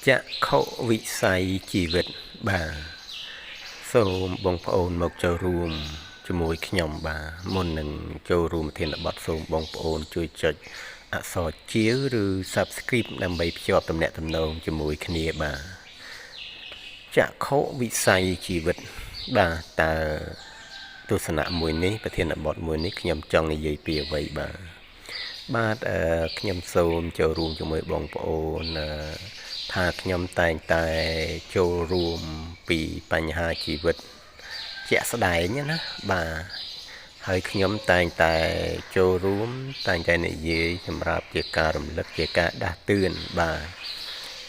จะเข้าวิสัยชีวิตบ่าសូមបងប្អូនមកចូលរួមជាមួយខ្ញុំបាទមុននឹងចូលរួមប្រធានបទសូមបងប្អូនជួយចុចអក្សរជាវឬ Subscribe ដើម្បីភ្ជាប់ទំនាក់ទំនងជាមួយគ្នាបាទចក្ខុវិស័យជីវិតបាទតើទស្សនៈមួយនេះប្រធានបទមួយនេះខ្ញុំចង់និយាយពីអ្វីបាទខ្ញុំសូមចូលរួមជាមួយបងប្អូនថាខ្ញុំតែងតែចូលរួមពីបញ្ហាជីវិតជាក់ស្ដែងណាបាទហើយខ្ញុំតែងតែចូលរួមតែងតែនិយាយសម្រាប់ជាការរំលឹកជាការដាស់តឿនបាទ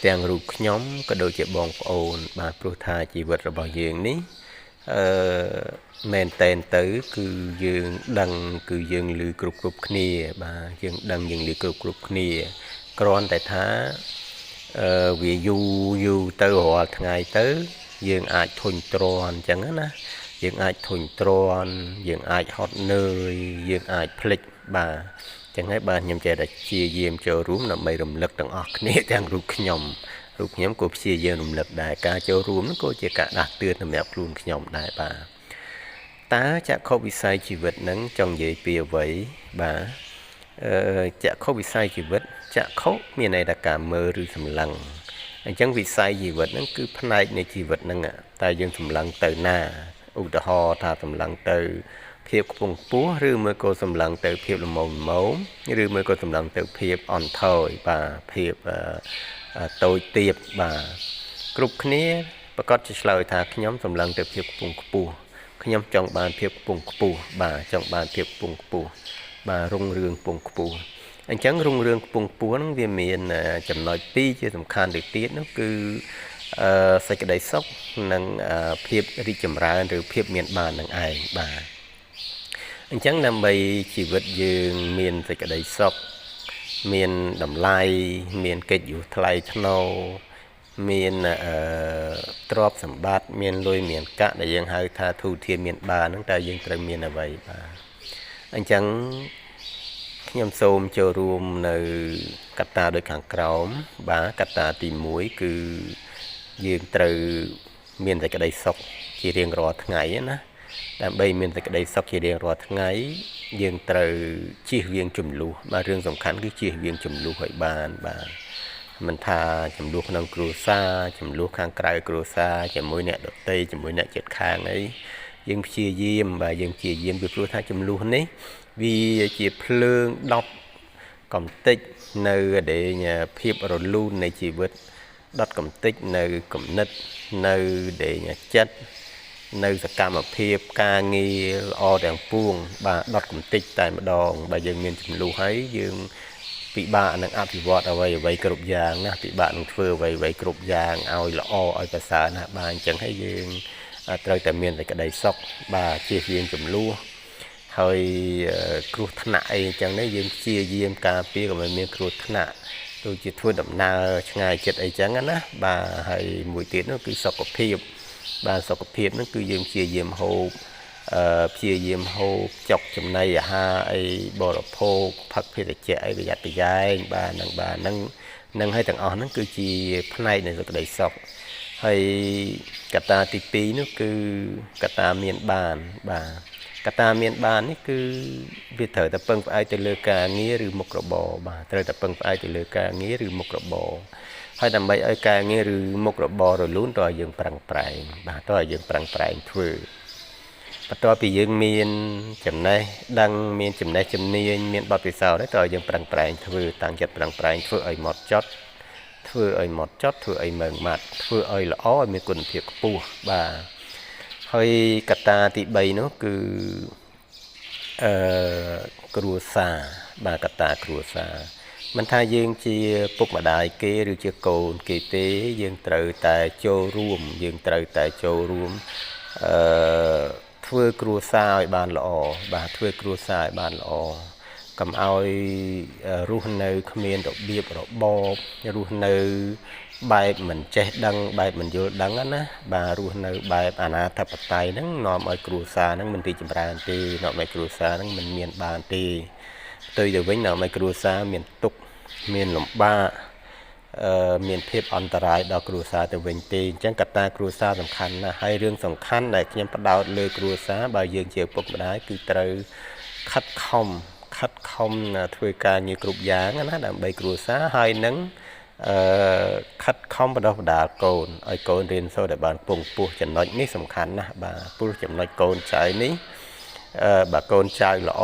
ទាំងរូបខ្ញុំក៏ដូចជាបងប្អូនបាទព្រោះថាជីវិតរបស់យើងនេះមែនតែនទៅគឺយើងដឹងគឺយើងឮគ្រប់គ្នាបាទយើងដឹងយើងឮគ្រប់គ្នាគ្រាន់តែថាវាយូរទៅរាល់ថ្ងៃទៅយើងអាចធុញទ្រាន់អញ្ចឹងណាយើងអាចធុញទ្រាន់យើងអាចហត់នឿយយើងអាចភ្លេចបាទអញ្ចឹងហើយបាទខ្ញុំចេះតែព្យាយាមចូលរួមដើម្បីរំលឹកទាំងអស់គ្នាទាំងរូបខ្ញុំក៏ព្យាយាមរំលឹកដែរការចូលរួមនោះក៏ជាការដាស់តឿនសម្រាប់ខ្លួនខ្ញុំដែរបាទតើចក្ខុវិស័យជីវិតនឹងចង់និយាយពីអ្វីបាទចក្ខុវិស័យជីវិតចក្ខុមានន័យថាការមើលឬសម្លឹងអញ្ចឹងវិស័យជីវិតហ្នឹងគឺផ្នែកនៃជីវិតហ្នឹងតែយើងសម្លឹងទៅណាឧទាហរណ៍ថាសម្លឹងទៅភាពខ្ពង់ខ្ពស់ឬមួយក៏សម្លឹងទៅភាពល្មមឬមួយក៏សម្លឹងទៅភាពអន់ថយបាទភាពតូចទាបបាទគ្រប់គ្នាប្រកាសជាឆ្លើយថាខ្ញុំសម្លឹងទៅភាពខ្ពង់ខ្ពស់ខ្ញុំចង់បានភាពខ្ពង់ខ្ពស់បាទចង់បានភាពខ្ពង់ខ្ពស់បាទរុងរឿងខ្ពង់ខ្ពស់អញ្ចឹងរុងរឿងខ្ពង់ខ្ពស់ហ្នឹងវាមានចំណុចពីរជាសំខាន់ទៅទៀតនោះគឺសេចក្តីសុខនិងភាពរីកចម្រើនឬភាពមានបាននឹងឯងបាទអញ្ចឹងដើម្បីជីវិតយើងមានសេចក្តីសុខមានតម្លៃមានកិត្តិយសថ្លៃថ្នូរមានទ្រព្យសម្បត្តិមានលុយមានកាក់ដែលយើងហៅថាធូរធារមានបានហ្នឹងតើយើងត្រូវមានអ្វីបាទអញ្ចឹងខ្ញុំសូមចូលរួមនៅកត្តាដូចខាងក្រោមបាទកត្តាទី1គឺយើងត្រូវមានសេចក្តីសុខជារៀងរាល់ថ្ងៃណាដើម្បីមានសេចក្តីសុខជារៀងរាល់ថ្ងៃយើងត្រូវជៀសវាងចំនួនបាទរឿងសំខាន់គឺជៀសវាងចំនួនឲ្យបានបាទមិនថាចំនួនក្នុងគ្រួសារចំនួនខាងក្រៅគ្រួសារជាមួយអ្នកដទៃជាមួយអ្នកជិតខាងអីយើងព្យាយាមបាទយើងព្យាយាមពីព្រោះថាចំនួននេះវាជាភ្លើងដុតកំតិចនៅភាពរលូននៃជីវិតដុតកំតិចនៅគំនិតនៅចិត្តនៅសកម្មភាពការងារល្អទាំងពួងបាទដុតកំតិចតែម្ដងបើយើងមានចំនួនហើយយើងពិបាកនឹងអភិវឌ្ឍអ្វីគ្រប់យ៉ាងណាពិបាកនឹងធ្វើអ្វីគ្រប់យ៉ាងឲ្យល្អឲ្យប្រសើរណាស់បាទអញ្ចឹងហើយយើងត្រូវតែមានសេចក្តីសុខបាទជៀសវាងចំនួនហើយគ្រោះថ្នាក់អីអញ្ចឹងនេះយើងព្យាយាមការពារកុំឲ្យមានគ្រោះថ្នាក់ដូចជាធ្វើដំណើរឆ្ងាយចិត្តអីចឹងណាបាទហើយមួយទៀតនោះគឺសុខភាពបាទសុខភាពនោះគឺយើងព្យាយាមហូបចុកចំណីអាហារអីបរិភោគផឹកភេសជ្ជៈអីប្រយ័ត្នប្រយែងបាទនឹងហើយទាំងអស់ហ្នឹងគឺជាផ្នែកនៃសេចក្តីសុខហើយកត្តាទី2នោះគឺកត្តាមានបានបាទកត្តាមានបាននេះគឺវាត្រូវតែពឹងផ្អែកទៅលើការងារឬមុខរបរបាទត្រូវតែពឹងផ្អែកទៅលើការងារឬមុខរបរហើយដើម្បីឲ្យការងារឬមុខរបររលូនតើយើងប្រឹងប្រែងបាទតើយើងប្រឹងប្រែងធ្វើបន្ទាប់ពីយើងមានចំណេះដឹងមានចំណេះជំនាញមានបទពិសោធន៍តើយើងប្រឹងប្រែងធ្វើតាំងចិត្តប្រឹងប្រែងធ្វើឲ្យហ្មត់ចត់ធ្វើឲ្យម៉ឺងម៉ាត់ធ្វើឲ្យល្អឲ្យមានគុណភាពខ្ពស់បាទហើយកត្តាទី3នោះគឺគ្រួសារបាទកត្តាគ្រួសារមិនថាយើងជាពុកម្ដាយគេឬជាកូនគេទេយើងត្រូវតែចូលរួមធ្វើគ្រួសារឲ្យបានល្អបាទធ្វើគ្រួសារឲ្យបានល្អកុំឲ្យរស់នៅគ្មានរបៀបរបបរស់នៅបែបមិនចេះដឹងបែបមិនយល់ដឹងណាបាទរស់នៅបែបអនាធិបតេយ្យហ្នឹងនាំឲ្យគ្រួសារហ្នឹងមិនរីកចម្រើនទេនាំឲ្យគ្រួសារហ្នឹងមិនមានបានទេផ្ទុយទៅវិញនាំឲ្យគ្រួសារមានទុក្ខមានលំបាក មានភាពអន្តរាយដល់គ្រួសារទៅវិញទេអញ្ចឹងកត្តាគ្រួសារសំខាន់ណាស់ហើយរឿងសំខាន់ដែលខ្ញុំផ្ដោតលើគ្រួសារបើយើងជាពុកម្ដាយគឺត្រូវខិតខំធ្វើការងារគ្រប់យ៉ាងណាដើម្បីគ្រួសារហើយនឹងខិតខំបណ្ដុះបណ្ដាលកូនឲ្យកូនរៀនសូត្រឲ្យបានពងពោះចំណុចនេះសំខាន់ណាស់បាទព្រោះចំណុចកូនចៅនេះបើកូនចៅល្អ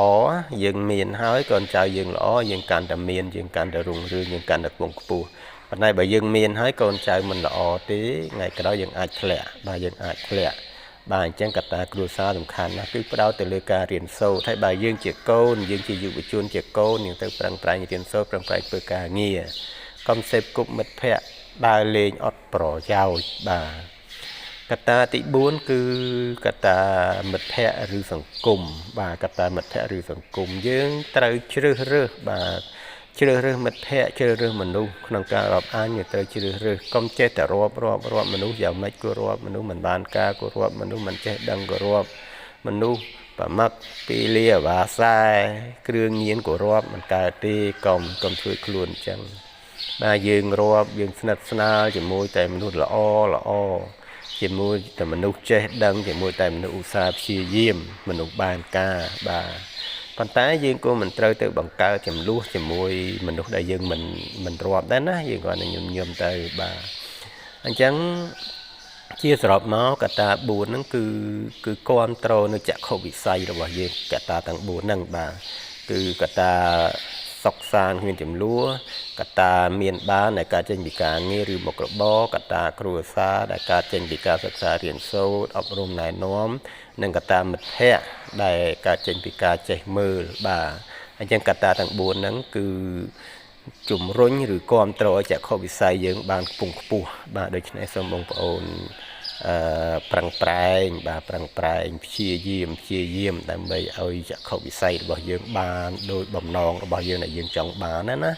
យើងមានហើយកូនចៅយើងល្អយើងកាន់តែមានយើងកាន់តែរុងរឿងយើងកាន់តែពងខ្ពស់ប៉ុន្តែបើយើងមានហើយកូនចៅមិនល្អទេថ្ងៃក្រោយយើងអាចធ្លាក់បាទយើងអាចធ្លាក់បាទអញ្ចឹងកត្តាគ្រួសារសំខាន់ណាស់គឺផ្ដោតទៅលើការរៀនសូត្រហើយបើយើងជាកូនយើងជាយុវជនជាកូនយើងទៅប្រឹងប្រែងរៀនសូត្រប្រឹងប្រែងធ្វើការងារកុំសេពគប់មិត្តភ័ក្តិដើរលេងអត់ប្រយោជន៍បាទកត្តាទី4គឺកត្តាមិត្តភ័ក្តិឬសង្គមបាទកត្តាមិត្តភ័ក្តិឬសង្គមយើងត្រូវជ្រើសរើសបាទជ្រើសរើសមិត្តភ័ក្តិជ្រើសរើសមនុស្សក្នុងការរាប់អានយើងត្រូវជ្រើសរើសកុំចេះតែរាប់មនុស្សយ៉ាងម៉េចក៏រាប់មនុស្សមិនបានការក៏រាប់មនុស្សមិនចេះដឹងក៏រាប់មនុស្សប្រមាត់ពីលាវាសែគ្រឿងញៀនក៏រាប់មិនកើតទេកុំធ្វើខ្លួនអញ្ចឹងបាទយើងរាប់យើងស្និទ្ធស្នាលជាមួយតែមនុស្សល្អជាមួយតែមនុស្សចេះដឹងជាមួយតែមនុស្សឧស្សាហ៍ព្យាយាមមនុស្សបានការបាទប៉ុន្តែយើងក៏មិនត្រូវទៅបង្កើតចំនួនជាមួយមនុស្សដែលយើងមិនរាប់ដែរណាយើងគាត់នឹងញឹមទៅបាទអញ្ចឹងជាសរុបមកកត្តា4ហ្នឹងគឺគ្រប់គ្រងនៅចក្ខុវិស័យរបស់យើងកត្តាទាំង4ហ្នឹងបាទគឺកត្តាសុខសាន្តគ្មានចំនួនកត្តាមានបានដែលកើតចេញពីការងារឬមុខរបរកត្តាគ្រួសារដែលកើតចេញពីការសិក្សារៀនសូត្រអប់រំណែនាំនិងកត្តាមិត្តភ័ក្តិដែលកើតចេញពីការចេះមើលបាទអញ្ចឹងកត្តាទាំង4ហ្នឹងគឺជំរុញឬគ្រប់គ្រងចក្ខុវិស័យយើងបានខ្ពង់ខ្ពស់បាទដូច្នេះសូមបងប្អូនប្រឹងប្រែងព្យាយាមដើម្បីឲ្យចក្ខុវិស័យរបស់យើងបានដោយបំណងរបស់យើងដែលយើងចង់បានណា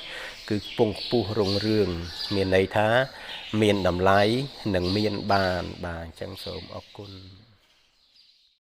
គឺខ្ពង់ខ្ពស់រុងរឿងមានន័យថាមានតម្លៃនិងមានបានបាទអញ្ចឹងសូមអរគុណ